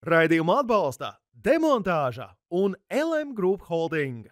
Raidījumu atbalsta Demontāža un LM Group Holding.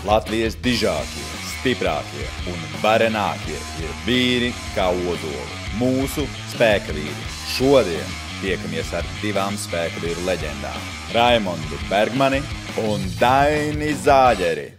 Latvijas dižākie, stiprākie un varenākie ir vīri kā odoli. Mūsu spēka vīri. Šodien tiekamies ar divām spēka vīru leģendām – Raimondu Bergmani un Daini Zāģeri.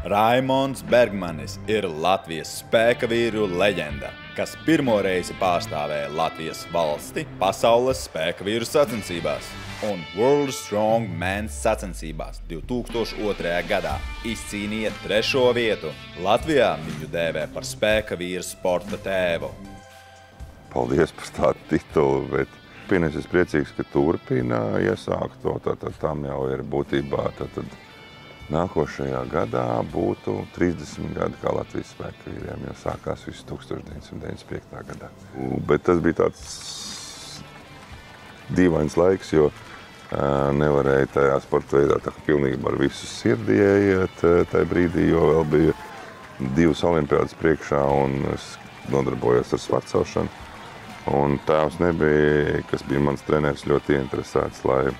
Raimonds Bergmanis ir Latvijas spēka vīru leģenda, kas pirmo reizi pārstāvēja Latvijas valsti pasaules spēka vīru sacensībās un World Strong Men's sacensībās 2002. gadā izcīnīja 3. vietu. Latvijā viņu dēvē par spēka vīru sporta tēvu. Paldies par tādu titulu, bet pirms es priecīgs, ka turpina iesākt to, tad tam jau ir būtībā nākošajā gadā būtu 30 gadi kā Latvijas spēka vīriem, jo sākās viss 1995. gadā. Bet tas bija tāds dīvains laiks, jo nevarēja tajā sporta veidā tā kā pilnībā ar visu sirdi ieiet tajā brīdī, jo vēl bija 2 olimpiādas priekšā un es nodarbojos ar svarcelšanu. Un tēvs nebija, kas bija mans treneris, ļoti interesēts, lai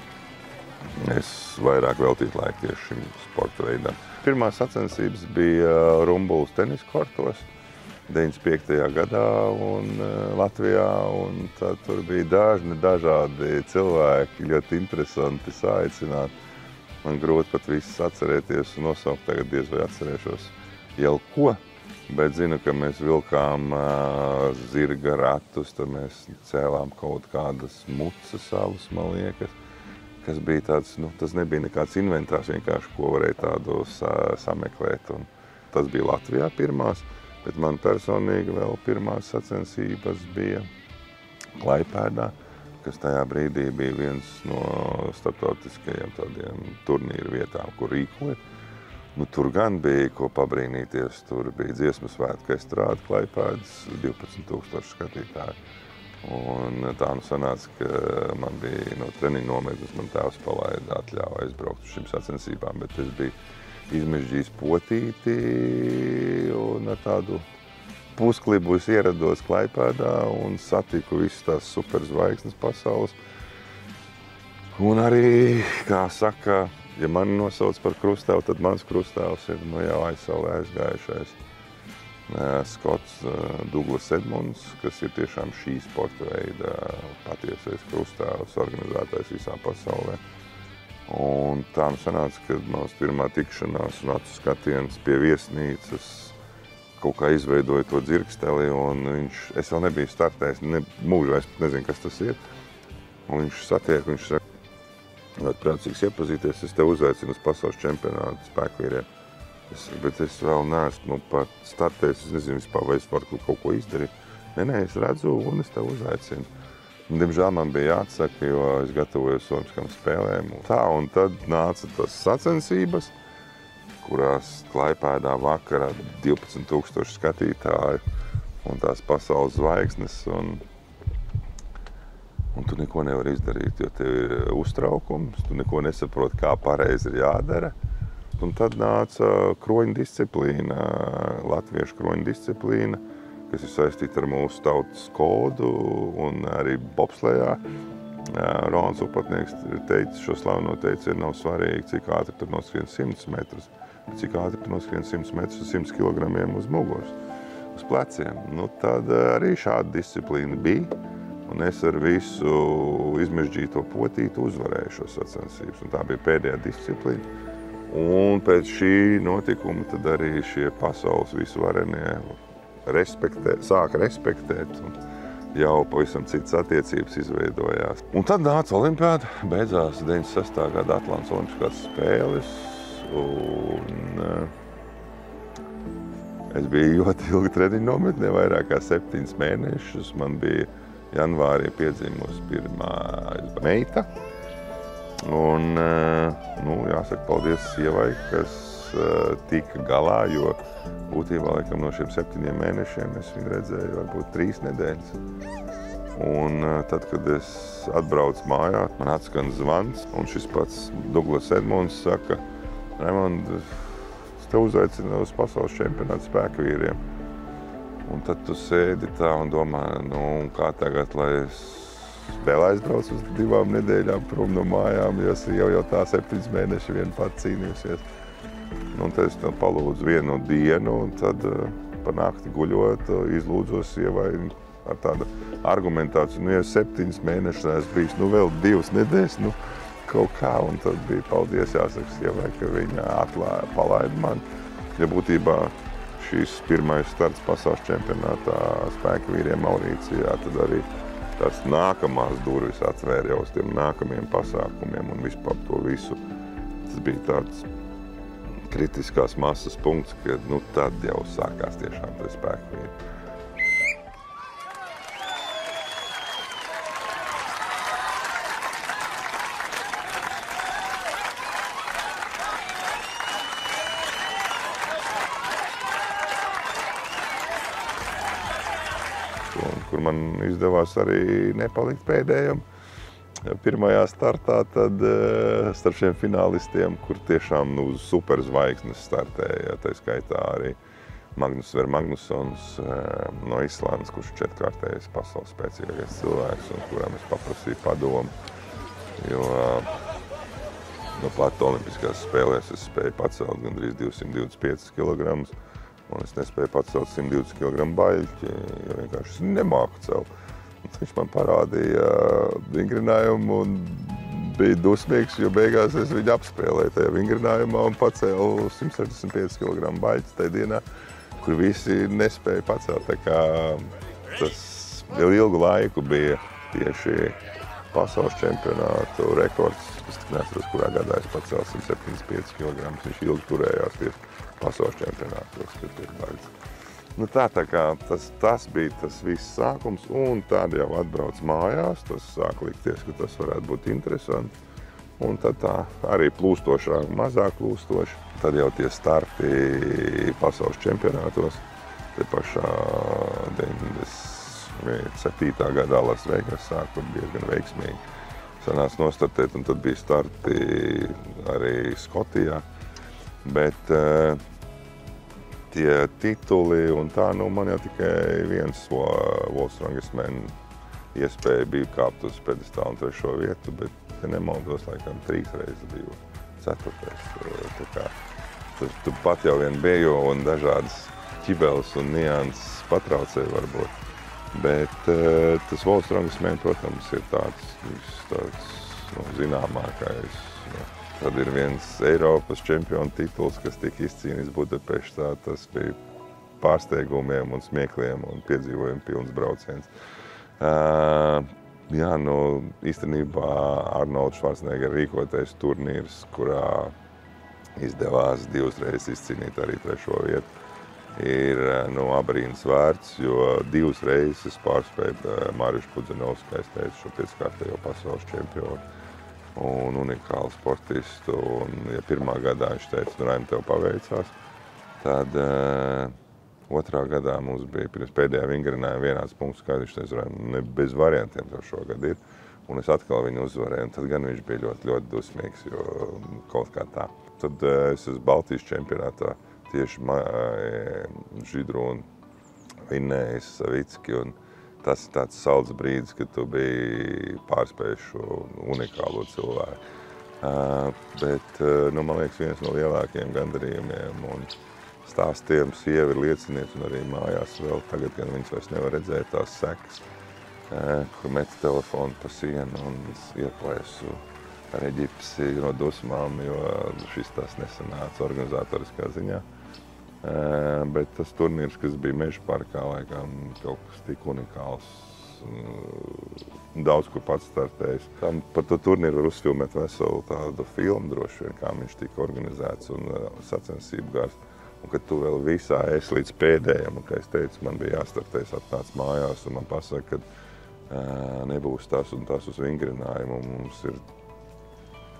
es vairāk veltītu laiku tieši šim sporta veidam. Pirmā sacensības bija Rumbulas tenisa kortos 95. gadā un Latvijā, un tad tur bija dažādi cilvēki, ļoti interesanti saaicināt. Man grūti pat visus atcerēties un nosaukt, tagad diez vai atcerēšos jau ko, bet zinu, ka mēs vilkām zirga ratus, tad mēs cēlām kaut kādas mucas savus, man liekas, kas bija tāds, tas nebija nekāds inventārs, vienkārši, ko varēja tādu sameklēt. Un tas bija Latvijā pirmās, bet man personīgi vēl pirmās sacensības bija Klaipēdā, kas tajā brīdī bija viens no starptautiskajiem tādiem turnīru vietām, kur rīkoja. Tur gan bija ko pabrīnīties, tur bija dziesmu svētku estrāde Klaipēdas, 12,000 skatītāji. Un tā sanāca, ka man bija no treniņa nometnes, man tēvs palaida atļauju aizbraukt uz šīm sacensībām, bet es biju izmežģījis potīti un ar tādu pusklibu es ierados Klaipēdā un satiku visas tās superzvaigznes pasaules. Un arī, kā saka, ja mani nosauc par krustēvu, tad mans krustēvs ir jau aizsaulē aizgājušais Skots Douglas Edmunds, kas ir tiešām šī sporta veida patiesais krustēvs, organizētājs visā pasaulē. Un tā sanāca, ka mans pirmā tikšanās un acu skatiens pie viesnīcas kaut kā izveidoja to dzirksteli, un es vēl nebiju startējis, mūžā es nezinu, kas tas ir. Un viņš satiek, viņš saka, ļoti priecīgs iepazīties, es tev uzaicinu uz pasaules čempionātu spēkvīriem. Bet es vēl neesmu pat startējis, es nezinu vispār, vai es varu kaut ko izdarīt. Nē, es redzu un es tev uzaicinu. Diemžēl man bija jāatsaka, jo es gatavojos olimpiskām spēlēm. Un tad nāca tas sacensības, kurās Klaipēdā vakarā 12,000 skatītāju un tās pasaules zvaigznes. Un tu neko nevar izdarīt, jo tev ir uztraukums, tu neko nesaproti, kā pareizi ir jādara. Un tad nāca kroņu disciplīna, latviešu kroņu disciplīna, kas ir saistīta ar mūsu tautas kodu un arī bobslejā. Rolands Upatnieks teica, šo slaveno teicienu nav svarīgi, cik ātri tur noskrien 100 metrus, bet cik ātri tur noskrien 100 metrus ar 100 kilogramiem uz muguras, uz pleciem. Tad arī šāda disciplīna bija, un es ar visu izmežģīto potītu uzvarēju šo sacensības, un tā bija pēdējā disciplīna. Un pēc šī notikuma tad arī šie pasaules visvarenie sāka respektēt. Un jau pavisam citas attiecības izveidojās. Un tad nāca olimpiāda, beidzās 96. gada Atlantas olimpiskās spēles. Un es biju ļoti ilgi treniņu nometnē, vairāk kā 7 mēnešus. Man bija janvārī piedzimusi pirmā meita. Un, jāsaka paldies sievai, kas tika galā, jo būtībā laikam no šiem 7 mēnešiem es viņu redzēju varbūt 3 nedēļas. Un tad, kad es atbraucu mājā, man atskan zvans, un šis pats Douglas Edmonds saka: Raimond, es te uzaicinu uz pasaules čempionātu spēkvīriem. Un tad tu sēdi tā un domā, kā tagad, lai es vēl aizbraucu uz 2 nedēļām prom no mājām, jo es jau tā 7 mēneši vien pat cīnījusies. Un tad es palūdzu 1 dienu, un tad pa nakti guļot izlūdzos sievai ar tādu argumentāciju, ja 7 mēnešus esmu bijis, vēl 2 nedēļas, kaut kā, un tad bija paldies jāsaka sievai, ka viņa palaida mani. Ja būtībā šīs pirmais starts pasaules čempionātā spēkvīriem Maurīcijā, tad arī tās nākamās durvis atvēra jau uz tiem nākamajiem pasākumiem un vispār to visu. Tas bija tāds kritiskās masas punkts, ka tad jau sākās tiešām tie spēkvīri. Kur man izdevās arī nepalikt pēdējam pirmajā startā, tad starp šiem finālistiem, kur tiešām superzvaigznes startēja, tā skaitā arī Magnus Sverre Magnussons no Islandes, kurš 4-kārtējais pasaules spēcīgākais cilvēks, un kuram es paprasīju padomu, jo no pat olimpiskās spēlēs es spēju pacelt gandrīz 225 kg, un es nespēju pacelt 120 kg baļķi, jo vienkārši es nemāku celt. Viņš man parādīja vingrinājumu un bija dusmīgs, jo beigās es viņu apspēlēju tajā vingrinājumā un pacēlu 165 kg baļķis tajā dienā, kur visi nespēja pacelt. Tā kā tas jau ilgu laiku bija tieši pasaules čempionātu rekords. Es neatceros, kurā gadā es pacēlu 175 kg. Viņš ilgi turējās tieši pasaules čempionātos. Tā kā tas bija tas viss sākums, un tad jau atbrauc mājās, tas sāk likties, ka tas varētu būt interesanti. Un tad tā arī plūstošāk, mazāk plūstoši. Tad jau tie starti pasaules čempionātos, te pašā 97. gadā Las Vegasā, kur diezgan veiksmīgi sanāca nostartēt, un tad bija starti arī Skotijā. Bet tie tituli un tā, man jau tikai viens World's Strongest Man iespēja bija kāpt uz pedestālu un 3. vietu, bet, ja nemaldos, laikam 3 reizes biju 4. Tā kā tu pat jau vien biju un dažādas ķibeles un nianses patraucēja varbūt. Bet tas World's Strongest Man, protams, ir tāds zināmākais. Tad ir viens Eiropas čempionu tituls, kas tika izcīnīts Budapeštā. Tas bija pārsteigumiem un smiekliem un piedzīvojumiem pilns brauciens. Īstenībā Arnolds Schwarzenegger rīkotais turnīrs, kurā izdevās 2 reizes izcīnīt arī 3. vietu, ir abrīnas vērts, jo 2 reizes es pārspēju Mariušu Pudzenovsku, kā es teicu, šo 5-kārtējo pasaules čempionu un unikālu sportistu. Un, ja pirmā gadā viņš teica, Raim, tev paveicās, tad 2. gadā mums bija pirms pēdējā vingrinājuma vienāds punkts, kā viņš teica, Raim, bez variantiem tev šogad ir. Un es atkal viņu uzvarēju, un tad gan viņš bija ļoti, ļoti dusmīgs, jo kaut kā tā. Tad es esmu Baltijas čempionātā tieši Židru un vinnējis Savicki, un tas ir tāds salds brīdis, kad tu biji pārspējis šo unikālo cilvēku. Bet, man liekas, viens no lielākajiem gandarījumiem un stāstiem sieva ir lieciniece un arī mājās vēl tagad, gan viņas vairs nevar redzēt tās sekas, kur met telefonu pa sienu un ieplēsu ar Eģipsi no dusmām, jo šis tās nesanāca organizatoriskā ziņā. Bet tas turnīrs, kas bija Meža parkā, laikam kaut kas tik unikāls un daudz kur pats startējis. Par to turnīru var uzfilmēt veselu tādu filmu droši vien, kā viņš tika organizēts un sacensību gars. Un kad tu vēl visā esi līdz pēdējam, un kā es teicu, man bija jāstartē, es atnācu mājās un man pasaka, ka nebūs tas un tas uz vingrinājumu, un mums ir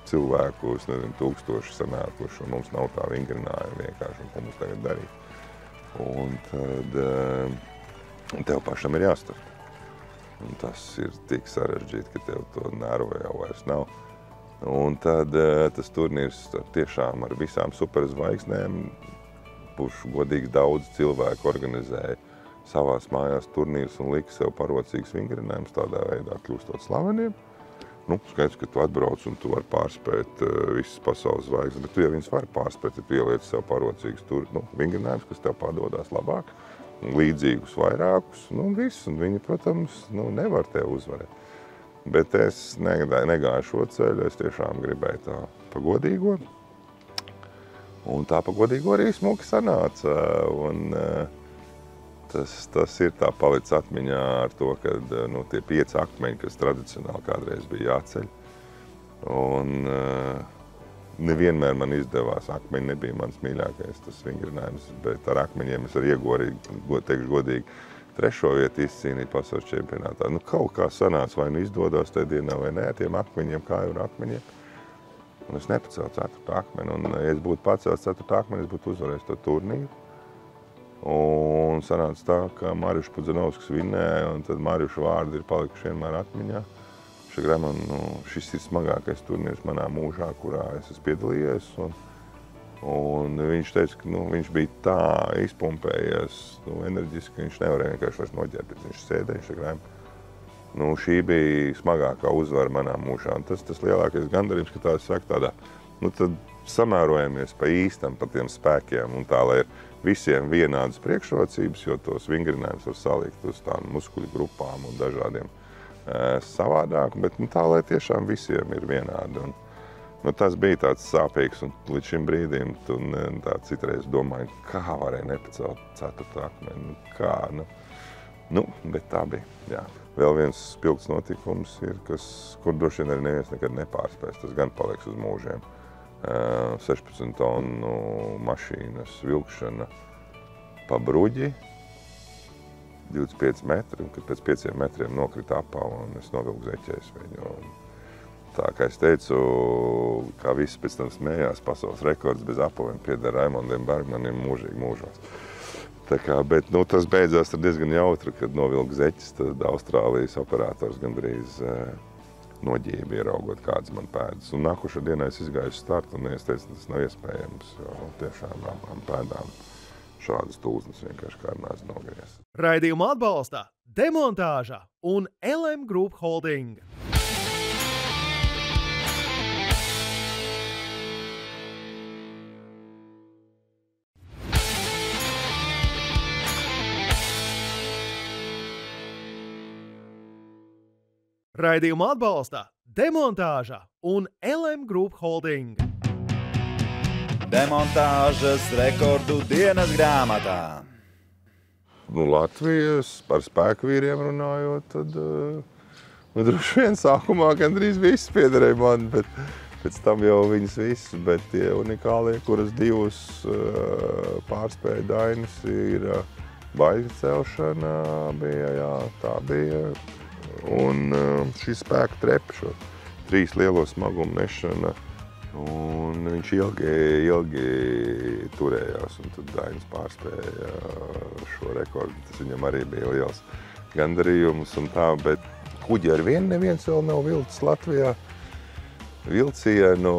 cilvēku, es nezinu, 1000 sanākuši, un mums nav tā vingrinājuma vienkārši, un ko mums tagad darīt. Un tad tev pašam ir jāstart. Un tas ir tik sarežģīti, ka tev to nervu jau vairs nav. Un tad tas turnīrs tiešām ar visām superzvaigznēm, kurš godīgi daudz cilvēku organizēja savās mājās turnīrus un lika sev parocīgs vingrinājumus, tādā veidā kļūstot slaveniem. Skaidrs, ka tu atbrauc un tu vari pārspēt visas pasaules zvaigznes, bet tu jau viņas vari pārspēt, ja tu ieliec sev parocīgus vingrinājumus, kas tev padodās labāk, līdzīgus vairākus, un viss. Un viņi, protams, nevar tev uzvarēt. Bet es negāju šo ceļu, es tiešām gribēju tā pagodīgo. Un tā pagodīgo arī smuki sanāca. Un tas ir tā palicis atmiņā ar to, ka tie 5 akmeņi, kas tradicionāli kādreiz bija jāceļ. Un nevienmēr man izdevās. Akmeņi nebija mans mīļākais tas vingrinājums, bet ar akmeņiem es arī iegorīgi, teikšu godīgi, 3. vietu izcīnīt pasaules čempionātā. Kaut kā sanāca, vai izdodas tajā dienā vai nē, tiem akmeņiem, kā jau ar akmeņiem. Un es nepacēlu 4. akmeni, un ja es būtu pacēlis 4. akmeni, es būtu uzvarējis to turnīru. Un sanāca tā, ka Mariuš Pudzanovskis vinnēja, un tad Mariuša vārdi ir palikuši vienmēr atmiņā. Šis ir smagākais turnīrs manā mūžā, kurā es esmu piedalījies. Un viņš teica, ka viņš bija tā izpumpējies, enerģiski, ka viņš nevarēja vienkārši vairs noģērbties. Viņš sēdēja, šī bija smagākā uzvara manā mūžā. Un tas lielākais gandarījums, ka tā es saku tādā, tad samērojamies pa īstam, pa tiem spēkiem, un tā, lai ir visiem vienādas priekšrocības, jo tos vingrinājumus var salikt uz tām muskuļu grupām un dažādiem savādāk, bet tā, lai tiešām visiem ir vienādi. Tas bija tāds sāpīgs, un līdz šim brīdim tā citreiz domāju, kā varēja nepacelt 4. akmeni, bet tā bija, jā. Vēl viens spilgts notikums ir, kur droši vien arī neviens nekad nepārspēs, tas gan paliks uz mūžiem. 16 tonu mašīnas vilkšana pa bruģi, 25 metri, un kad pēc 5 metriem nokrita apā, un es novilku zeķēs viņu. Tā kā es teicu, kā visi pēc tam smējās, pasaules rekords bez apaviem pieder Raimondiem Bergmanim mūžīgi mūžos. Bet tas beidzās diezgan jautri, kad novilku zeķis, tad Austrālijas operators gandrīz noģība ieraugot kādas man pēdas. Un nākošā dienā es izgāju uz startu, un es teicu, tas nav iespējams, jo tiešām abām pēdām šādas tūznes vienkārši kā neesmu nogriezis. Raidījumu atbalsta Demontāža un LM Group Holding. Raidījumu atbalsta Demontāža un LM Group Holding. Demontāžas rekordu dienas grāmatā. Latvijas par spēkvīriem runājot, tad droši vien sākumā gandrīz viss piederēja man, bet pēc tam jau viņas visas, bet tie unikālie, kuras divas pārspēja Dainis, ir baiļu celšana bija, jā, tā bija. Un šī spēka trepa, šo 3 lielo smagumu nešana, un viņš ilgi turējās, un tad Dainis pārspēja šo rekordu. Tas viņam arī bija liels gandarījums un tā, bet kuģi ar vienu neviens vēl nav vilcis Latvijā. Vilcienu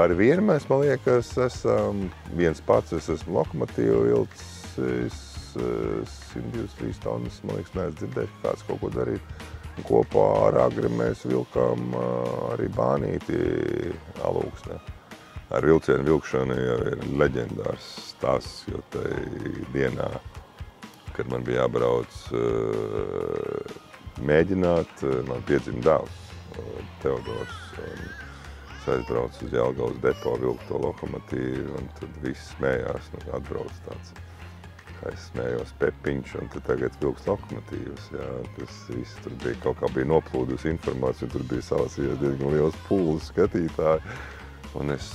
ar vienu mēs, man liekas, esam viens pats, es esmu lokomotīvu vilcis, 123 tonnas, man liekas, neesmu dzirdējis, ka kāds kaut ko darīt. Un kopā ar Agri mēs vilkām arī bānīti Alūksnē. Ar vilcienu vilkšanu jau ir leģendārs stāsts, jo tai dienā, kad man bija jābrauc mēģināt, man piedzima dēls, Teodors. Es aizbraucu uz Jelgavas depo, vilku to lokomotīvu, un tad viss smējās, atbrauc tāds Es smējos Pepiņš, un tagad Vilks Lokomotīvs, jā, kas viss tur bija kaut kā bija noplūdusi informācija, un tur bija salasījies diezgan liels pūles skatītāji, un es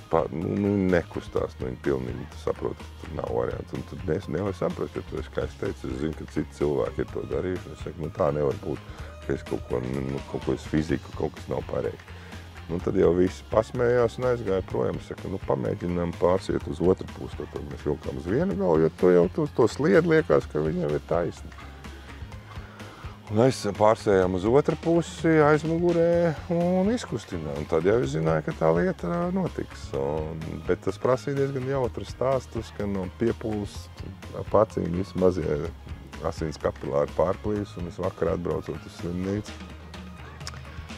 nekustās, viņi pilnīgi saprot, ka tur nav variants, un tu nevar saprast, jo tu esi, kā es teicu, es zinu, ka citi cilvēki ir to darījuši, es saku, tā nevar būt, ka es kaut ko es fiziku, kaut kas nav pareizi. Tad jau visi pasmējās un aizgāja projām. Es saku, pamēģinām pārsiet uz otru pusi. Tad mēs vilkām uz vienu galu, jo to jau to sliedu liekas, ka viņam ir taisni. Un pārsējām uz otru pusi, aizmugurē un izkustinām. Tad jau es zināju, ka tā lieta notiks. Bet tas prasīja diezgan jautru stāstus, ka no piepūles paciņi visi mazie asins kapilāri pārplīs, un es vakarā atbraucot uz slimnīcu.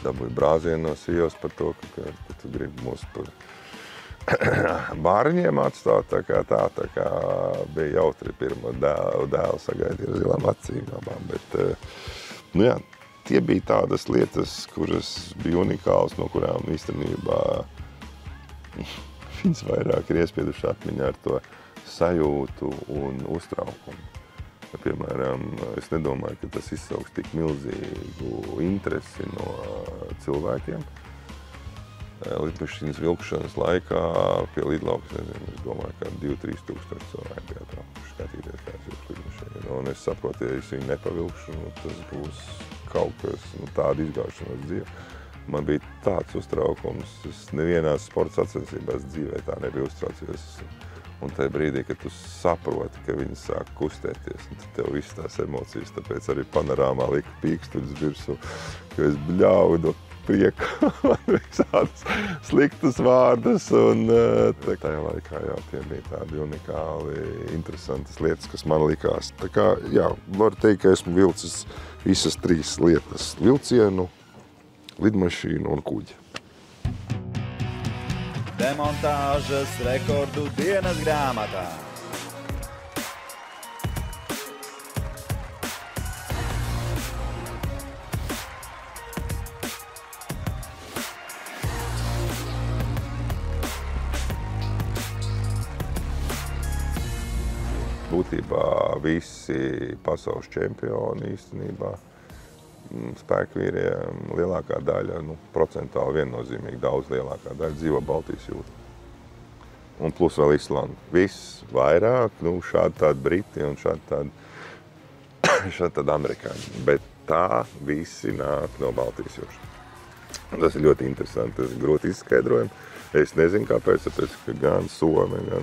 Dabūju brāzienu no sievas par to, ka tu gribi mūs par bāriņiem atstāt, tā kā bija jautri pirmo dēlu sagaidīja ar zilām acīm abām, bet, tie bija tādas lietas, kuras bija unikālas, no kurām īstenībā viņas vairāk ir iespieduši atmiņā ar to sajūtu un uztraukumu. Piemēram, es nedomāju, ka tas izsauks tik milzīgu interesi no cilvēkiem. Lidmašīnas vilkšanas laikā pie lidlaukas, es domāju, ka 2-3 tūkstoši cilvēki bija atbraukuši skatīties, kā es vilku lidmašīnu. Un es saprotu, ja es viņu nepavilkšu, tas būs kaut kas, tāda izgāšanās dzīve. Man bija tāds uztraukums, es nevienās sporta sacensībās dzīvē tā nebija uztraucies. Un tajā brīdī, kad tu saproti, ka viņi sāk kustēties, un tad tev viss tās emocijas, tāpēc arī panorāmā lika pīkstuļus virsū, ka es bļaudu prieku man visādas sliktas vārdus, un tajā laikā tie bija tādi unikāli, interesantas lietas, kas man likās. Tā kā, varu teikt, ka esmu vilcis visas 3 lietas – vilcienu, lidmašīnu un kuģi. Demontāžas rekordu dienas grāmatā. Būtībā visi pasaules čempioni īstenībā spēkvīriem lielākā daļa, procentāli viennozīmīgi daudz lielākā daļa dzīvo Baltijas jūrā. Un plus vēl Islanda. Viss vairāk, šādi tādi briti un šādi tādi amerikāņi. Bet tā visi nāk no Baltijas jūras. Tas ir ļoti interesanti, tas ir grūti izskaidrojami. Es nezinu, kāpēc, tāpēc, ka gan Somi, gan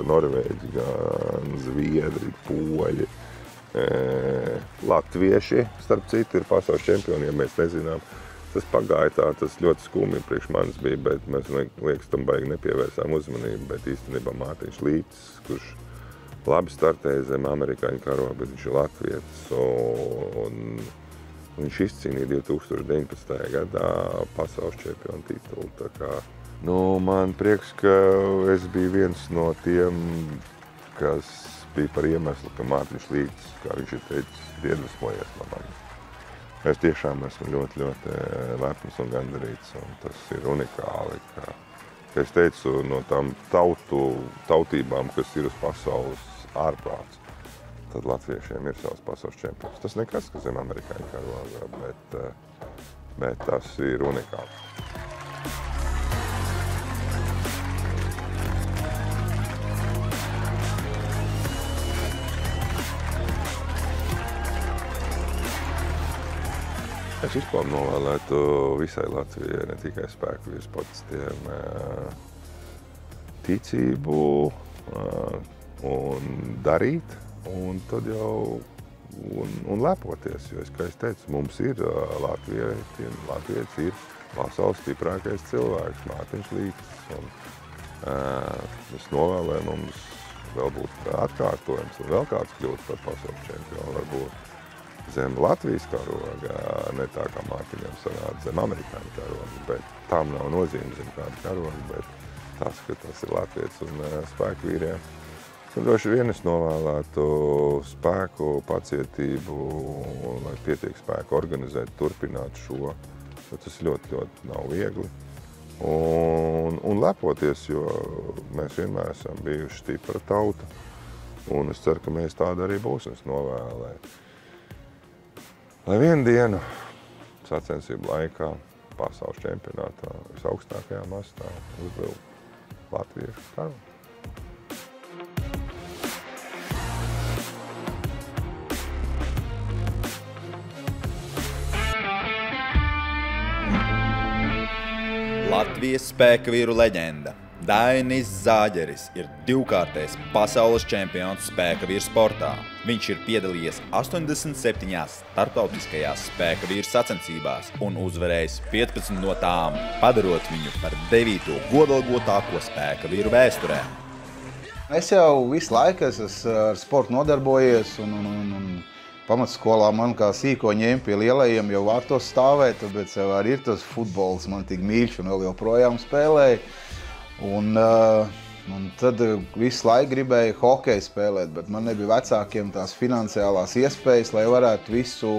Norvēģi, gan Zviedri, Poļi, latvieši, starp citu, ir pasaules čempioni, ja mēs nezinām. Tas pagāja tā, tas ļoti skumji priekš manis bija, bet mēs, liekas, tam baigi nepievērsām uzmanību, bet īstenībā Mārtiņš Lītis, kurš labi startēja zem amerikāņu karoga, bet viņš ir latvietis, un viņš izcīnīja 2019. gadā pasaules čempionu titulu. Tā kā, man prieks, ka es biju viens no tiem, kas bija par iemeslu, ka Mārtiņš Lītis, kā viņš ir teicis, iedvesmojies no manis. Es tiešām esmu ļoti, ļoti lepns un gandarīts, un tas ir unikāli, ka es teicu, no tām tautībām, kas ir uz pasaules ārprāts, tad latviešiem ir savs pasaules čempions. Tas nekas, kas zem amerikāņu karogā, bet tas ir unikāli. Es vispār novēlētu visai Latvijai, ne tikai spēkvīru sportistiem, ticību un darīt, un tad jau un lepoties, jo, kā es teicu, mums ir Latvijas ir pasaules stiprākais cilvēks, Mārtiņš Lītis, un es novēlēju mums vēl būt atkārtojums, un vēl kāds kļūt par pasaules čempionu, varbūt zem Latvijas karoga, ne tā kā Mārtiņam sanāca zem amerikāņu karoga, bet tām nav nozīme zem kāda karoga, bet tas, ka tas ir latvietis un spēkvīriem. Un droši vien es novēlētu spēku, pacietību, lai pietiek spēku organizēt, turpināt šo, jo tas ļoti, ļoti nav viegli. Un lepoties, jo mēs vienmēr esam bijuši stipra tauta. Un es ceru, ka mēs tādi arī būsim. Es novēlu, lai vienu dienu sacensību laikā pasaules čempionātā visaugstākajā mastā uzvilkt latviešu karu. Latvijas spēkavīru leģenda Dainis Zāģeris ir divkārtais pasaules čempions spēkavīru sportā. Viņš ir piedalījies 87 starptautiskajās spēkavīru sacensībās un uzvarējis 15 no tām, padarot viņu par 9. godalgotāko spēkavīru vēsturē. Es jau visu laiku esmu ar sportu nodarbojies un pamatskolā man kā sīko ņēma pie lielajiem jau vārtos stāvēt, tāpēc jau arī ir tas futbols man tik mīļš un vēl joprojām spēlēju. Un tad visu laiku gribēju hokeju spēlēt, bet man nebija vecākiem tās finansiālās iespējas, lai varētu visu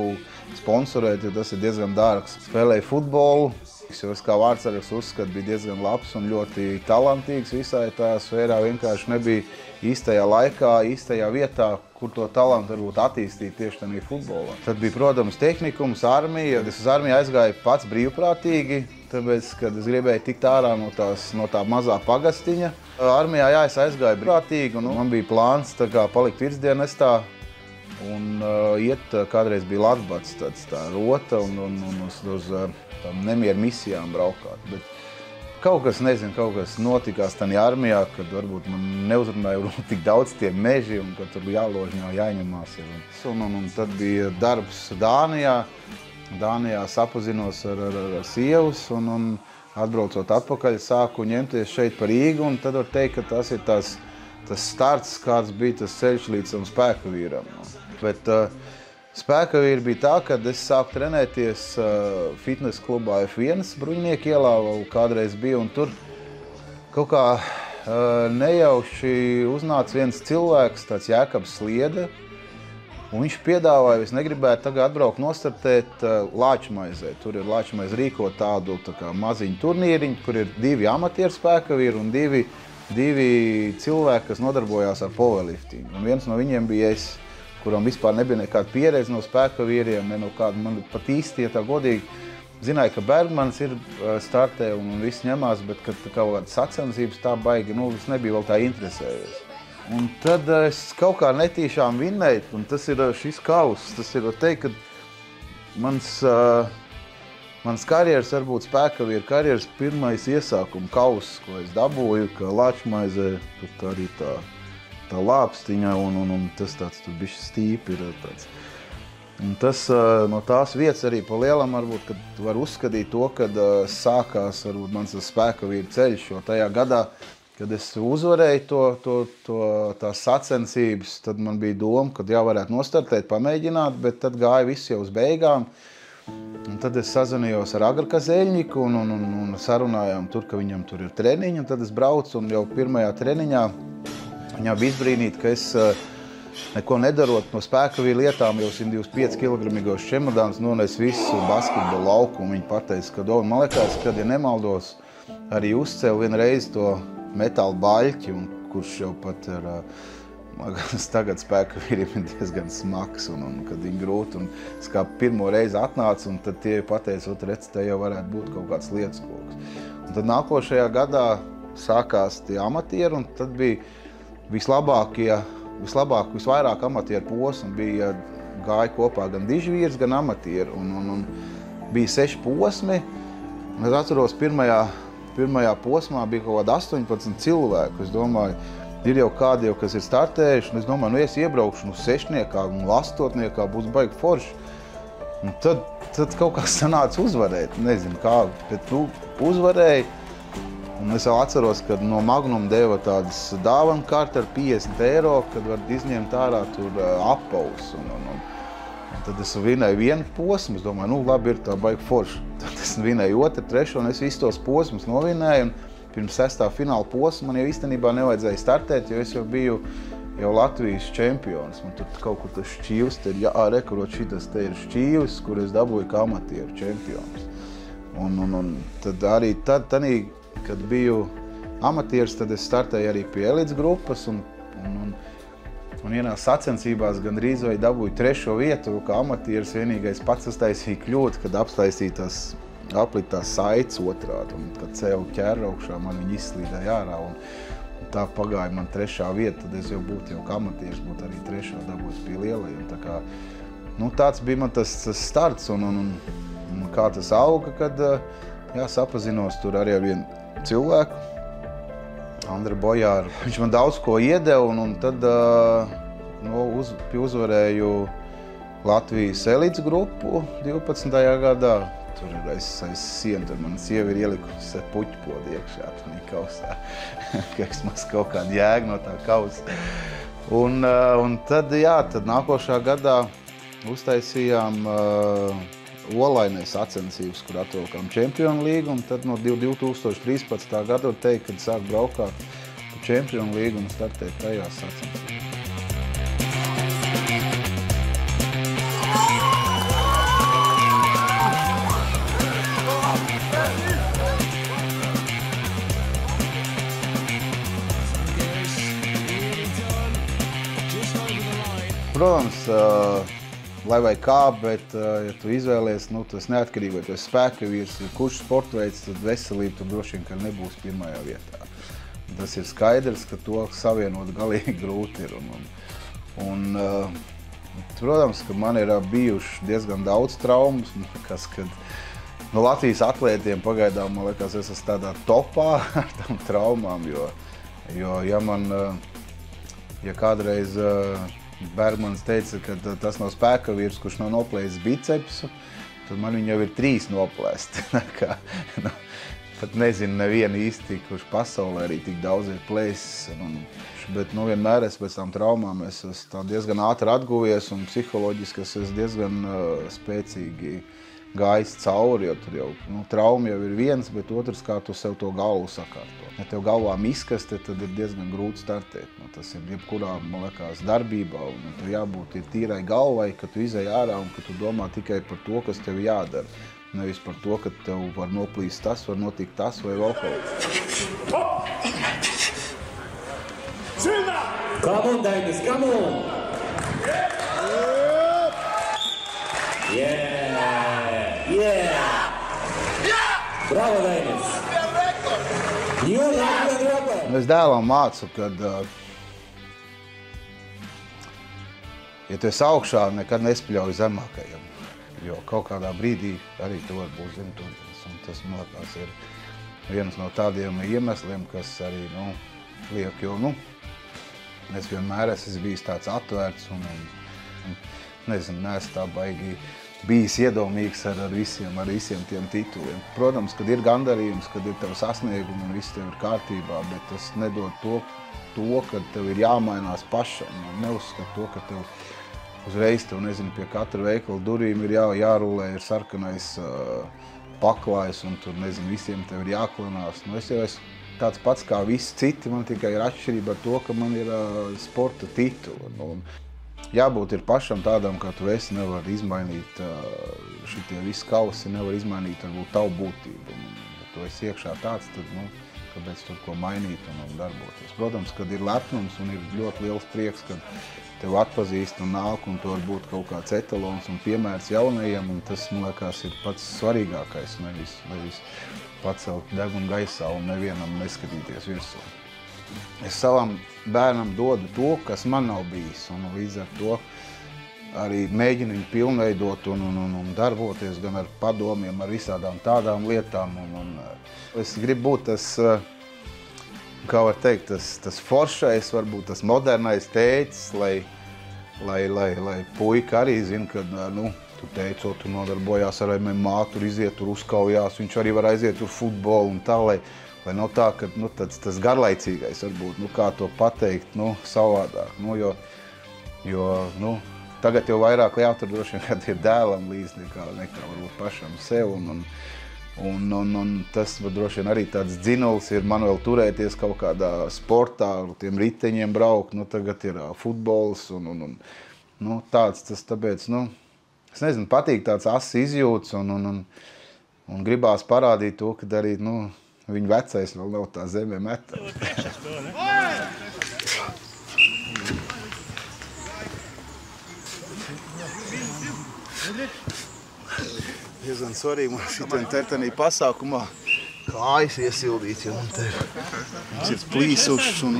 sponsorēt, jo tas ir diezgan dārgs. Spēlēju futbolu, jo es kā vārdsargs uzskatu bija diezgan labs un ļoti talantīgs visai tā sfērā, vienkārši nebija īstajā laikā, īstajā vietā, kur to talantu varbūt attīstīt tieši tādā futbolā. Tad bija, protams, tehnikums, armija. Es uz armiju aizgāju pats brīvprātīgi, tāpēc, kad es gribēju tikt ārā no tā mazā pagastiņa. Armijā es aizgāju brīvprātīgi, un man bija plāns palikt virsdienestā un iet, kādreiz bija Latbats, tā rota un uz nemieru misijām braukāt. Bet kaut kas notikās tajā armijā, kad varbūt man neuzrunāja tik daudz tie meži un kad tur jāložņā, jāņemās. Un tad bija darbs Dānijā. Dānijā sapazinos ar sievas un atbraucot atpakaļ sāku ņemties šeit par Rīgu. Un tad var teikt, ka tas ir tas starts, kāds bija tas ceļš līdz tam spēkavīram. Bet spēkavīri bija tā, kad es sāku trenēties fitness klubā F1 Bruņinieku ielā, kādreiz bija, un tur kaut kā nejauši uznāca viens cilvēks, tāds Jēkabs Sliede, un viņš piedāvāja, es negribētu tagad atbraukt nostartēt Lāčmaizē. Tur ir Lāčmaize rīko tādu maziņu turnīriņu, kur ir 2 amatieru spēkavīri un 2 cilvēki, kas nodarbojās ar powerliftingu. Un viens no viņiem bija es, kuram vispār nebija nekāda pieredze no spēkavīriem, ne no kāda, man pat īsti, ja tā godīgi, zināja, ka Bergmans ir startē un viss ņemās, bet kad kaut kādas sacensības tā baigi, es nebija vēl tā interesējies. Un tad es kaut kā netīšām vinnēju, un tas ir šis kauss. Tas ir, var teikt, ka mans karjeras, varbūt spēkavīru karjeras pirmais iesākuma kauss, ko es dabūju, ka Lāčmaizē, tur arī tā lāpstiņa un tas tāds tur bišķi stīpi ir tāds. Un tas no tās vietas arī pa lielam varbūt, kad var uzskatīt to, kad sākās varbūt mans spēkavīru ceļš, jo tajā gadā, kad es uzvarēju tās sacensības, tad man bija doma, kad varētu nostartēt, pamēģināt, bet tad gāja viss jau uz beigām. Un tad es sazvanījos ar Agru Kazeļņiku un sarunājām tur, ka viņam tur ir treniņi, un tad es braucu un jau pirmajā treniņā viņā bija izbrīnīt, ka es neko nedarot no spēkavīru lietām, jau 125 kg čemodāns nones visu basketbolu lauku, un viņi pateica, ka man liekas, kad, ja nemaldos, arī uzcēla vienreiz to metāla baļķi, kurš jau pat ir, tagad spēkavīriem ir diezgan smags, un kad viņi grūti, un es kā pirmo reizi atnācu, un tad tie pateica, te jau varētu būt kaut kāds lietas koks. Un tad nākošajā gadā sākās tie amatieri, un tad bija visvairāk amatieru posmu bija gāja kopā gan dižvīrs, gan amatieri. Un bija 6 posmi. Es atceros, pirmajā posmā bija kaut kāda 18 cilvēku. Es domāju, ir jau kādi, kas ir startējuši. Es domāju, es iebraukšu 6. un 8. būs baigi forši. Un tad kaut kā sanāca uzvarēt. Nezinu kā, bet uzvarēju. Un es vēl atceros, kad no Magnum deva tādas dāvanu karti ar 50 eiro, kad var izņemt ārā tur apaus. Un tad es vinēju vienu posmu, es domāju, labi, ir tā baigi forši. Tad es vinēju 2, 3, un es visus tos posmus novinēju. Un pirms 6. fināla posma man jau īstenībā nevajadzēja startēt, jo es jau biju Latvijas čempions. Man tur kaut kur tas šķīvs, rekurot šitas te ir šķīvs, kur es dabūju kā amatieru čempions. Un tad arī kad biju amatieris, tad es startēju arī pie elites grupas un Un ienās sacensībās gandrīz vai dabūju 3. vietu, kā amatieris vienīgais pats uztaisīja kļūdu, kad apstaisīja tās apliktās saites otrādi. Un kad cēlu ķēru augšā, man viņi izslīdēja ārā. Un tā pagāja man 3. vieta, tad es jau būtu jau kā amatieris, būtu arī 3. dabūjis pie lielajiem. Tā kā, tāds bija man tas starts un kā tas auga, kad sapazinos tur arī ar vienu cilvēku. Andra Bojāra. Viņš man daudz ko iedeva un tad uzvarēju Latvijas elites grupu 12. gadā. Tur aiz sienu, tur man sieva ir ielikusi puķpodu iekšā tur kausā. Kaut kāda jēga no tā kausa. Un tad nākošā gadā uztaisījām Olainē sacensības, kur atvilkām Čempionu līgu, un tad no 2013. gada var teikt, kad sāk braukāt pa Čempionu līgu un startēt tajās sacensības. Protams, lai vai kā, bet, ja tu izvēlies, tas neatkarīgi, vai tu esi spēka vīrs, kurš sporta veids, tad veselība tur droši vien, ka nebūs pirmajā vietā. Tas ir skaidrs, ka to savienot galīgi grūti ir. Protams, ka man ir bijuši diezgan daudz traumas, kad Latvijas atlētiem pagaidām, man liekas, es esmu tādā topā ar tām traumām, jo ja kādreiz Bergmans teica, ka tas nav spēka vīrs, kurš nav noplējis bicepsu, tad man viņi jau ir 3 noplēsti. Pat nezinu nevienu īsti, kurš pasaulē arī tik daudz ir plējis. Bet vienmēr es pēc tām traumām esmu diezgan ātri atguvies un psiholoģiski es esmu diezgan spēcīgi gājis cauri, jo tur jau trauma jau ir viens, bet otrs, kā tu sev to galvu sakārto. Ja tev galvā miskaste, tad ir diezgan grūti startēt. Tas ir jebkurā, man liekas, darbībā, un tev jābūt tīrai galvai, ka tu izej ārā un ka tu domā tikai par to, kas tev jādara. Nevis par to, ka tev var noplīst tas, var notikt tas vai vēl kaut. Come on, Davis, come on! Yeah! Bravo, Dainis! Es dēlam mācu, kad ja tu esi augšā, nekad nespļauj zemākajam. Jo kaut kādā brīdī arī tu var būt zem turienes. Un tas, man liekas, ir viens no tādiem iemesliem, kas arī liek, jo es vienmēr esmu bijis tāds atvērts un nezinu, neesmu tā baigi bijis iedomīgs ar visiem tiem tituliem. Protams, kad ir gandarījums, kad ir tev sasniegumi un viss tev ir kārtībā, bet tas nedod to, ka tev ir jāmainās pašam. Neuzskat to, ka tev uzreiz pie katra veikala durvīm ir jārulē, ir sarkanais paklājs un tur, visiem tev ir jāklanās. Es jau esmu tāds pats kā visi citi, man tikai ir atšķirība ar to, ka man ir sporta tituli. Jābūt ir pašam tādam, kā tu esi, nevar izmainīt šitie visi kausi, nevar izmainīt varbūt tavu būtību. Ja tu esi iekšā tāds, tad, kāpēc tur ko mainīt un darboties. Protams, kad ir lepnums un ir ļoti liels prieks, kad tev atpazīst un nāk un tu var būt kaut kāds etalons un piemērs jaunajiem, un tas, man liekas, ir pats svarīgākais, nevis pacelt degunu gaisā un nevienam neskatīties virsū. Es savam bērnam dodu to, kas man nav bijis, un līdz ar to arī mēģinu viņu pilnveidot un darboties gan ar padomiem, ar visādām tādām lietām. Es gribu būt tas, kā var teikt, tas foršais, varbūt tas modernais tētis, lai puika arī zina, ka, tu teici, tu nodarbojās ar MMA, tur iziet, tur uzkaujās, viņš arī var aiziet tur futbolu un tā, lai nav tā, ka tas garlaicīgais varbūt, kā to pateikt, savādāk, jo tagad jau vairāk jātur droši vien, kad ir dēlam līdz nekā varbūt pašam sev, un tas droši vien arī tāds dzinuls ir man vēl turēties kaut kādā sportā, ar tiem riteņiem braukt, tagad ir futbols, un tāds tas tāpēc, es nezinu, patīk tāds asas izjūts, un gribās parādīt to, kad arī, viņa vecais vēl nav tā zemē meta. Diezgan svarīgi man šitien tertenī pasākumā kājas iesildīt, jo man te ir plīsušas un.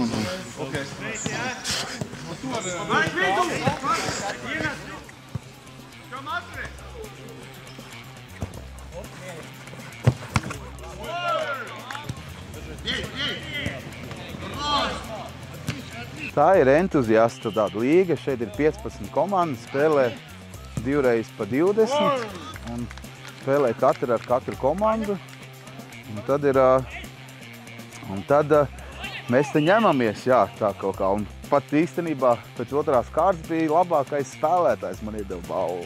Tā ir entuziasta tāda līga. Šeit ir 15 komandas, spēlē 2 pa 20 un spēlē katru ar katru komandu. Un tad mēs te ņemamies, jā, tā kaut kā. Un pat īstenībā pēc otrās kārtas bija labākais spēlētājs, man iedeva balvu.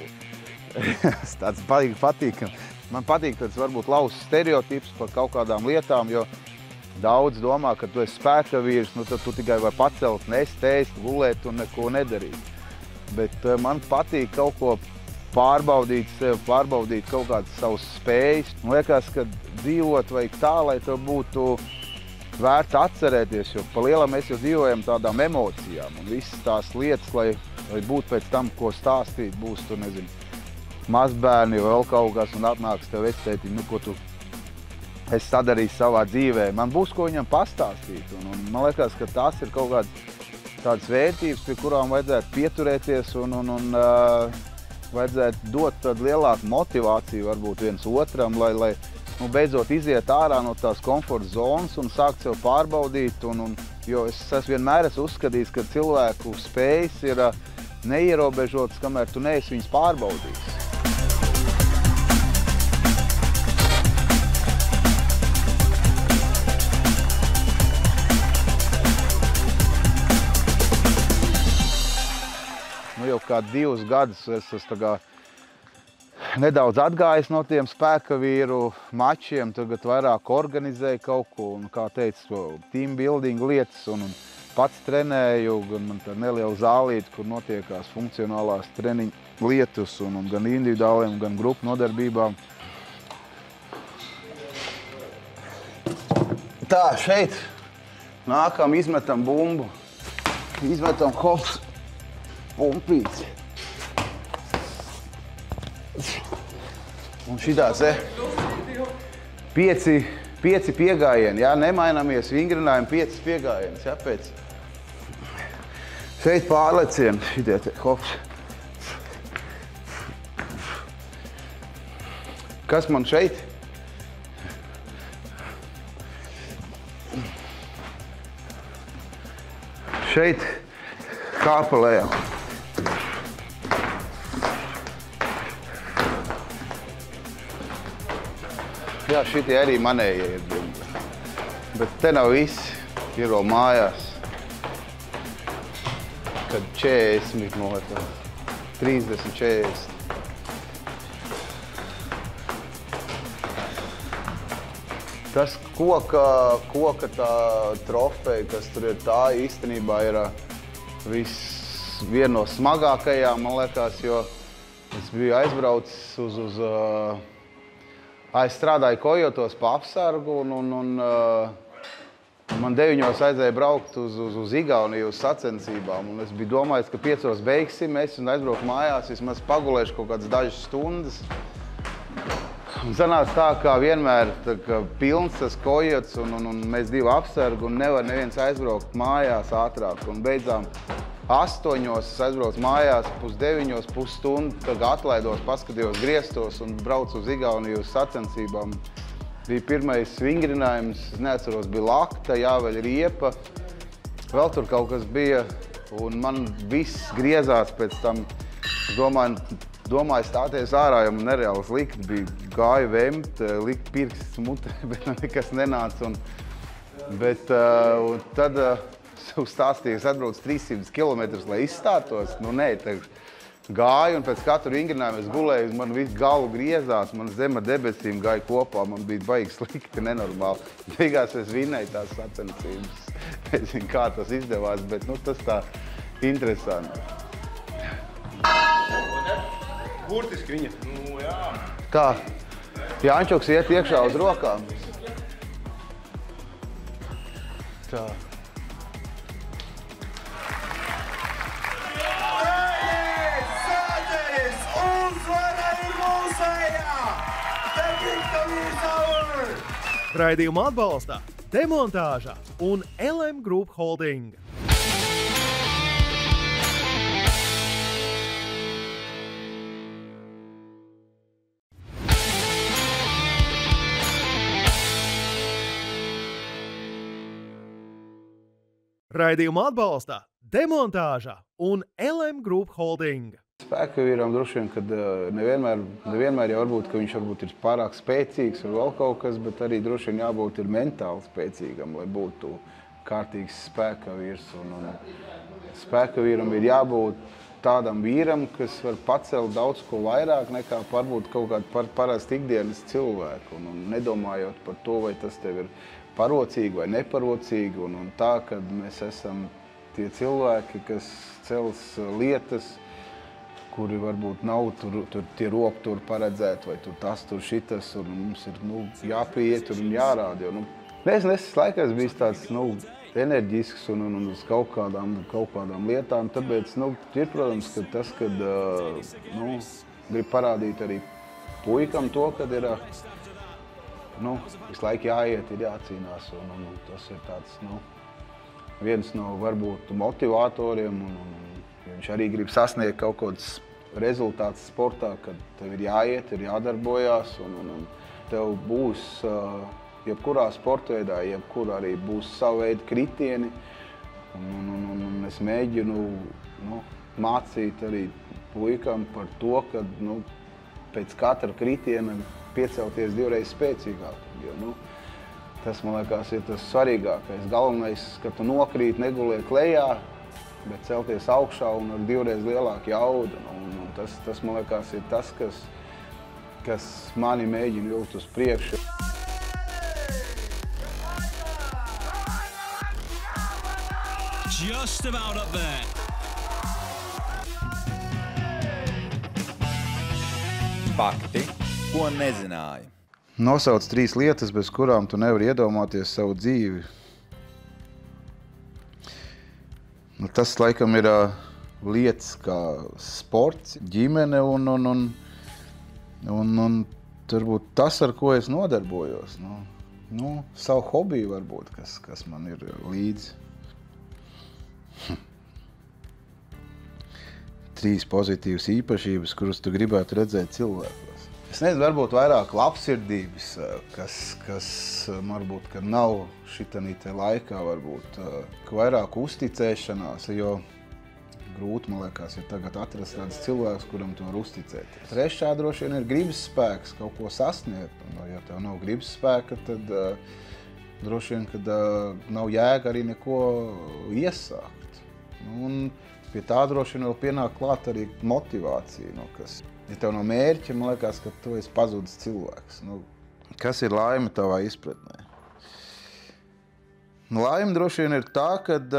Tāds patīkam. Man patīk tāds varbūt lauzs stereotips par kaut kādām lietām, jo daudz domā, ka tu esi spēka vīrs, nu tad tu tikai vari pacelt, nest, ēst, gulēt un neko nedarīt. Bet man patīk kaut ko pārbaudīt sev, pārbaudīt kaut kādas savas spējas. Man liekas, ka dzīvot vajag tā, lai tev būtu vērts atcerēties, jo pa lielam mēs jau dzīvojam tādām emocijām un visas tās lietas, lai būtu pēc tam, ko stāstīt, būs tu, nezinu, mazbērni vai vēl kaut kas un atnāks tev vectētiņi, nu, ko tu esi sadarījis savā dzīvē. Man būs, ko viņam pastāstīt. Un man liekas, ka tās ir kaut kādas tādas vērtības, pie kurām vajadzētu pieturēties un vajadzētu dot tādu lielāku motivāciju varbūt viens otram, lai beidzot iziet ārā no tās komforta zonas un sākt sev pārbaudīt. Jo es vienmēr esmu uzskatījis, ka cilvēku spējas ir neierobežotas, kamēr tu neesi viņas pārbaudījis. Jau kā 2 gadus es esmu nedaudz atgājis no tiem spēka vīru mačiem, tagad vairāk organizēju kaut ko, un, kā teicu, team building lietas, un pats trenēju, gan man tā neliela zālīte, kur notiekās funkcionālās treniņu lietas, un gan individuāliem, gan grupu nodarbībām. Tā, šeit nākam, izmetam bumbu, izmetam hops. Pumpīts. Un šitās, 5 piegājieni, jā, nemainamies, vingrinājumi 5 piegājienas, jā, pēc. Šeit pārlecieni, šitie te, hops. Kas man šeit? Šeit kāpelējām. Jā, šitie arī manējie ir, bet te nav viss, ir vēl mājās, kad 40 no 30, 40. Tas koka tā trofeja, kas tur ir, tā īstenībā ir viena no smagākajām, man liekas, jo es biju aizbraucis es strādāju Kojotos pa apsargu un man 9 aizēja braukt uz Igauniju uz sacensībām. Un es biju domājis, ka 5 beigsim es un aizbrauku mājās, vismaz pagulēšu kaut kādas dažas stundas. Un sanāca tā, kā vienmēr pilns tas Kojots un mēs 2 apsargu un nevar neviens aizbraukt mājās ātrāk. Un beidzām 8 es aizbraucu mājās, 8:30, pusstundu, tad atlaidos, paskatījos griestos un braucu uz Igauniju uz sacensībām. Bija pirmais vingrinājums, es neatceros, bija lakta, jāveļ riepa, vēl tur kaut kas bija, un man viss griezās pēc tam. Domāju stāties ārā, jo man nereāls likt, bija gāju vemt, likt pirkstis mutē, bet nekas nenāca. Bet tad stāstīju, es atbraucu 300 kilometrus, lai izstātos. Nu, nē, gāju un pēc katru vingrinājumu es gulēju, man viss galvu griezās, man zem ar debesīm gāja kopā, man bija baigi slikti, nenormāli. Beigās es vinēju tās sacensības. Nezinu, kā tas izdevās, bet nu, tas tā interesanti. Burtiski viņa. Nu, jā. Kā? Jāņčoks iet iekšā uz rokām. Tā. Sādējis uzvar Raidījumu atbalsta Demontāža un LM Group Holding. Raidījumu atbalsta Demontāža un LM Group Holding. Spēka vīram droši vien, kad nevienmēr jau varbūt, ka viņš varbūt ir pārāk spēcīgs vai vēl kaut kas, bet arī droši vien jābūt ir mentāli spēcīgam, lai būtu kārtīgs spēka vīrs. Un spēka vīram ir jābūt tādam vīram, kas var pacelt daudz ko vairāk nekā varbūt kaut kādu parasti ikdienas cilvēku. Un nedomājot par to, vai tas tev ir parocīgi vai neparocīgi. Un tā, kad mēs esam tie cilvēki, kas cels lietas, kuri varbūt nav tur tie roki tur paredzēti, vai tur tas, tur šitas, un mums ir jāpieiet un jārāda. Es laikās bijis tāds enerģisks un uz kaut kādām lietām, tāpēc ir, protams, ka tas, kad grib parādīt arī puikam to, kad ir visu laiku jāiet, ir jācīnās, un tas ir tāds viens no varbūt motivatoriem, un viņš arī grib sasniegt kaut kāds rezultāts sportā, kad tev ir jāiet, ir jādarbojās, un tev būs jebkurā sportveidā, jebkur arī būs savu veidu kritieni, un es mēģinu mācīt arī puikam par to, ka pēc katra kritiena piecelties divreiz spēcīgāk. Jo, tas, man liekas, ir tas svarīgākais. Galvenais, ka tu nokrīt, neguliek lejā, bet celties augšā un ar divreiz lielāku jaudu. Tas, man liekas, ir tas, kas mani mēģina vilkt uz priekšu. Just about up there. Fakti, ko nezināji. Nosauc 3 lietas, bez kurām tu nevari iedomāties savu dzīvi. Tas, laikam, ir lietas kā sports, ģimene un varbūt tas, ar ko es nodarbojos. Savu hobiju varbūt, kas man ir līdzi. 3 pozitīvas īpašības, kuras tu gribētu redzēt cilvēkos. Es nezinu, varbūt vairāk labsirdības, kas varbūt, ka nav šitanītē laikā, varbūt vairāk uzticēšanās, jo grūti, man liekas, ir tagad atrast tāds cilvēks, kuram tu var uzticēties. Trešā droši vien ir gribas spēks kaut ko sasniegt. Ja tev nav gribas spēka, tad droši vien, kad nav jēga arī neko iesākt. Un pie tā droši vien vēl pienāk klāt arī motivācija. Ja tev nav mērķa, man liekas, ka tu esi pazudis cilvēks. Kas ir laime tavā izpratnē? Laime droši vien ir tā, kad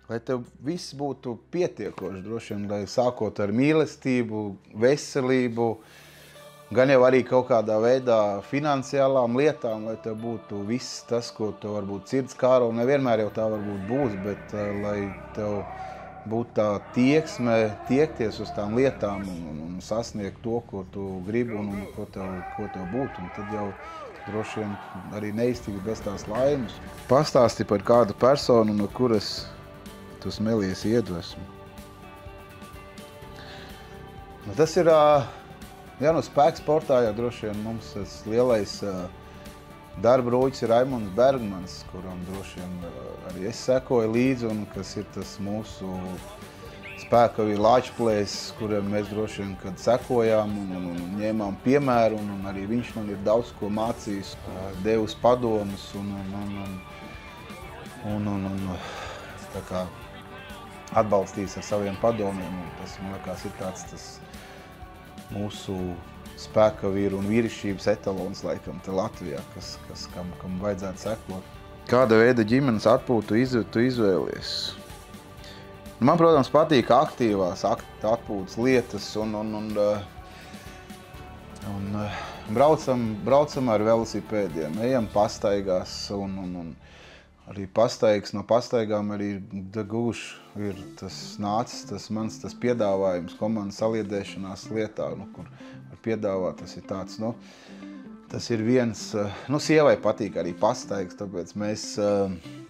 lai tev viss būtu pietiekoši, droši vien, lai sākot ar mīlestību, veselību, gan jau arī kaut kādā veidā finansiālām lietām, lai tev būtu viss tas, ko tev varbūt sirds kāro, nevienmēr jau tā varbūt būs, bet lai tev būtu tā tieksme tiekties uz tām lietām un sasniegt to, ko tu gribi un ko tev būtu. Un tad jau droši vien arī neiztikt bez tās laimes. Pastāsti par kādu personu, no kuras tu smelies iedvesmu. Tas ir spēka sportā, ja droši vien mums tas lielais darba rūķis ir Raimonds Bergmans, kuram droši vien arī es sekoju līdzi, un kas ir tas mūsu spēka Lāčplējs, kuriem mēs droši vien, kad sekojām un ņēmām piemēru, un arī viņš man ir daudz ko mācījis, devis padomus un tā kā atbalstījis ar saviem padomiem. Un tas, man liekas, ir tāds tas mūsu spēka vīru un vīrišķības etalons, laikam, te Latvijā, kam vajadzētu sekot. Kāda veida ģimenes atpūtu tu izvēlies? Man, protams, patīk aktīvās atpūtas lietas un braucam ar velosipēdiem, ejam pastaigās un arī pastaigas, no pastaigām arī gūšu ir tas piedāvājums komandas saliedēšanās lietā, kur var piedāvāt, tas ir tāds, tas ir viens, sievai patīk arī pastaigas, tāpēc mēs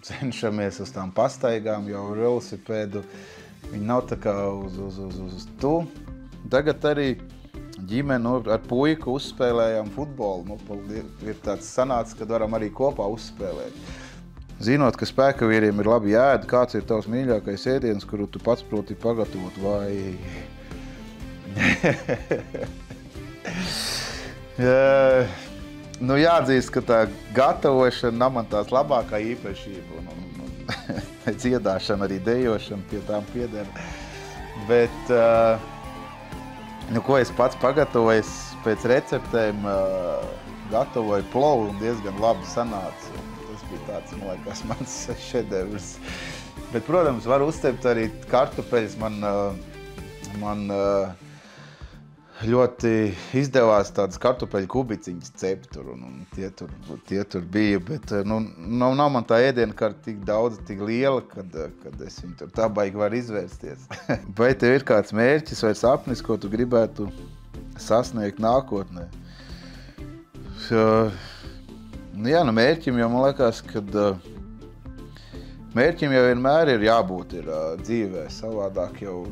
cenšamies uz tām pastaigām, jau velosipēdu, viņi nav tā kā uz tu. Tagad arī ģimene ar puiku uzspēlējām futbolu. Ir tāds sanācis, kad varam arī kopā uzspēlēt. Zinot, ka spēka vīriem ir labi jāēd, kāds ir tavs mīļākais ēdiens, kuru tu pats proti pagatavot, vai... Jāatzīst, ka tā gatavošana nav man tās labākā īpašība. Dziedāšana, arī dejošana pie tām pieder. Bet... ko es pats pagatavoju, es pēc receptēm gatavoju plovu un diezgan labi sanāca. Tas bija tāds, man liekas, mans šedevrs. Bet, protams, var uzcept arī kartupeļus. Man ļoti izdevās tādas kartupeļu kubiciņas cept tur, un tie tur bija, bet nav man tā ēdienkarte tik daudz, tik liela, kad es viņu tur tā baigi var izvērsties. Vai tev ir kāds mērķis vai sapnis, ko tu gribētu sasniegt nākotnē? Mērķim jau man liekas, kad mērķim jau vienmēr ir jābūt dzīvē, savādāk jau,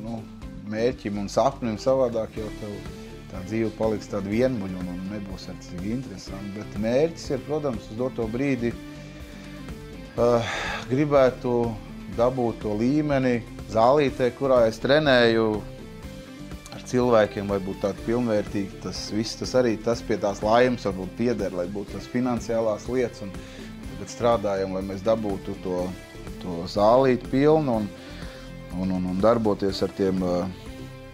mērķim un sapnim savādāk jau tā dzīve paliks tāda vienmuļa un nebūs ar cik interesanti. Bet mērķis ir, protams, uz doto brīdi gribētu dabūt to līmeni zālītē, kurā es trenēju ar cilvēkiem, lai būtu tādi pilnvērtīgi. Tas arī pie tās laimes varbūt pieder, lai būtu tas finansiālās lietas. Un tagad strādājam, lai mēs dabūtu to zālīti pilnu un darboties ar tiem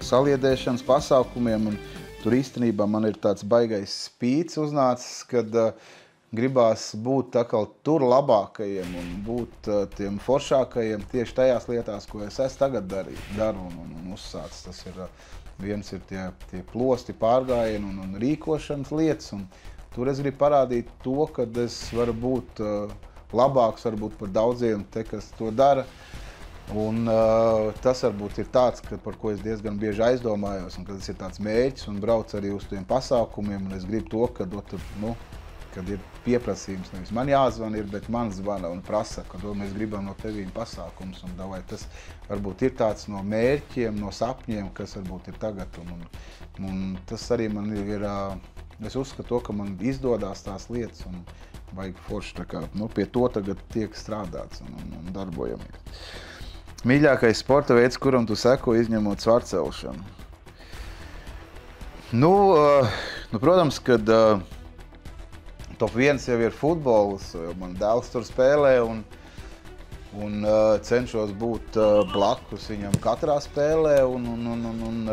saliedēšanas pasākumiem. Un tur īstenībā man ir tāds baigais spīts uznācis, kad gribās būt tur labākajiem un būt tiem foršākajiem tieši tajās lietās, ko es tagad daru un uzsācis. Tas ir viens ir tie plosti, pārgājieni un rīkošanas lietas. Un tur es gribu parādīt to, ka es varu būt labāks varbūt par daudziem, kas to dara. Un tas varbūt ir tāds, par ko es diezgan bieži aizdomājos, un kad tas ir tāds mērķis un brauc arī uz tiem pasākumiem, un es gribu to, kad ir pieprasījums, nevis man jāzvana, bet man zvana un prasa, ka mēs gribam no tevīm pasākums, un davai tas varbūt ir tāds no mērķiem, no sapņiem, kas varbūt ir tagad, un tas arī man ir, es uzskatu, ka man izdodās tās lietas, un vajag forši tā kā, pie to tagad tiek strādāts un darbojamies. Mīļākais sporta veids, kuram tu seko, izņemot svarcelšanu? Protams, kad top 1 jau ir futbols, man dēls tur spēlē un cenšos būt blakus viņam katrā spēlē un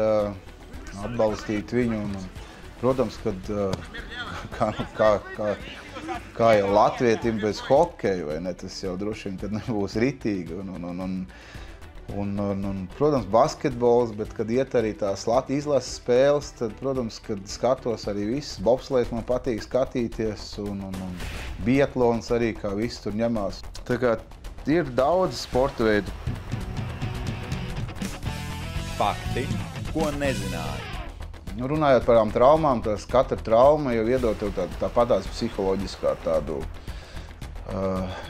atbalstīt viņu. Protams, kad kā jau latvietim bez hokeja, vai ne, tas jau droši vien, kad nebūs ritīgi. Protams, basketbols, bet kad iet arī tās izlases spēles, tad, protams, kad skatos arī viss. Bobslēs man patīk skatīties un biatlons arī, kā viss tur ņemās. Tā kā ir daudz sporta veidu. Fakti, ko nezināji. Runājot par tām traumām, katra trauma jau iedod tev tāpatās psiholoģiskā tādu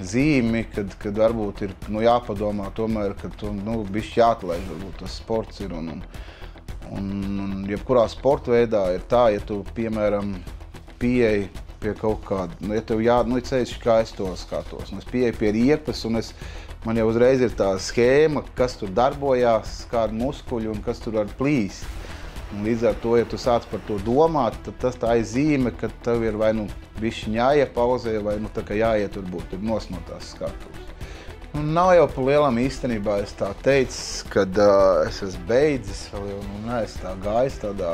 zīmi, kad varbūt ir jāpadomā tomēr, ka tu bišķi jāatlaiž, varbūt tas sports ir. Un jebkurā sporta veidā ir tā, ja tu, piemēram, pieeji pie kaut kāda, ja tev ceļš, kā es to skatos. Es pieeju pie riepas un man jau uzreiz ir tā schēma, kas tur darbojās, kādi muskuļi un kas tur var plīst. Un līdz ar to, ja tu sāc par to domāt, tad tā ir zīme, ka tev ir vai bišķiņ jāiepauzē, vai tā kā jāiet varbūt nos no tās skatuves. Nav jau pa lielam īstenībā es tā teicu, kad es esmu beidzis, vēl jau neesmu tā gājis tādā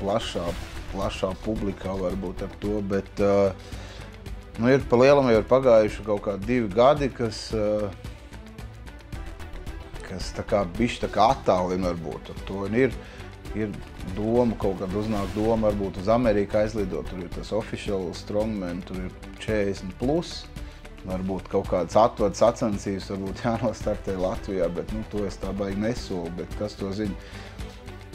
plašā publikā varbūt ar to, bet ir pa lielam jau ir pagājuši kaut kādi 2 gadi, kas tā kā bišķi tā kā attālina varbūt ar to. Ir doma, kaut kāda uznāk doma, varbūt uz Ameriku aizlidot, tur ir tas official strongman, tur ir 40+, varbūt kaut kādas atvadas sacensības, varbūt jānostartē Latvijā, bet to es tā baigi nesolu, bet kas to zina.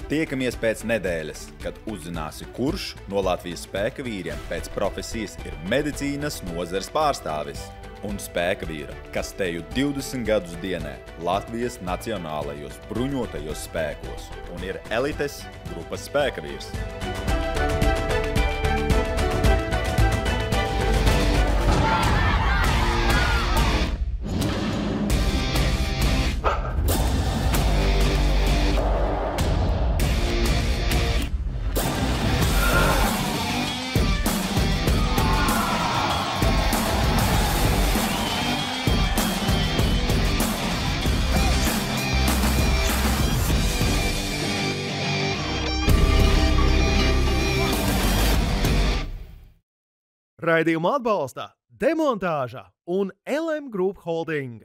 Tiekamies pēc nedēļas, kad uzzināsi, kurš no Latvijas spēka vīriem pēc profesijas ir medicīnas nozares pārstāvis un spēka vīra, kas teju 20 gadus dienē Latvijas nacionālajos bruņotajos spēkos un ir elites grupas spēka vīrs. Raidījumu atbalsta Demontāža un LM Group Holding.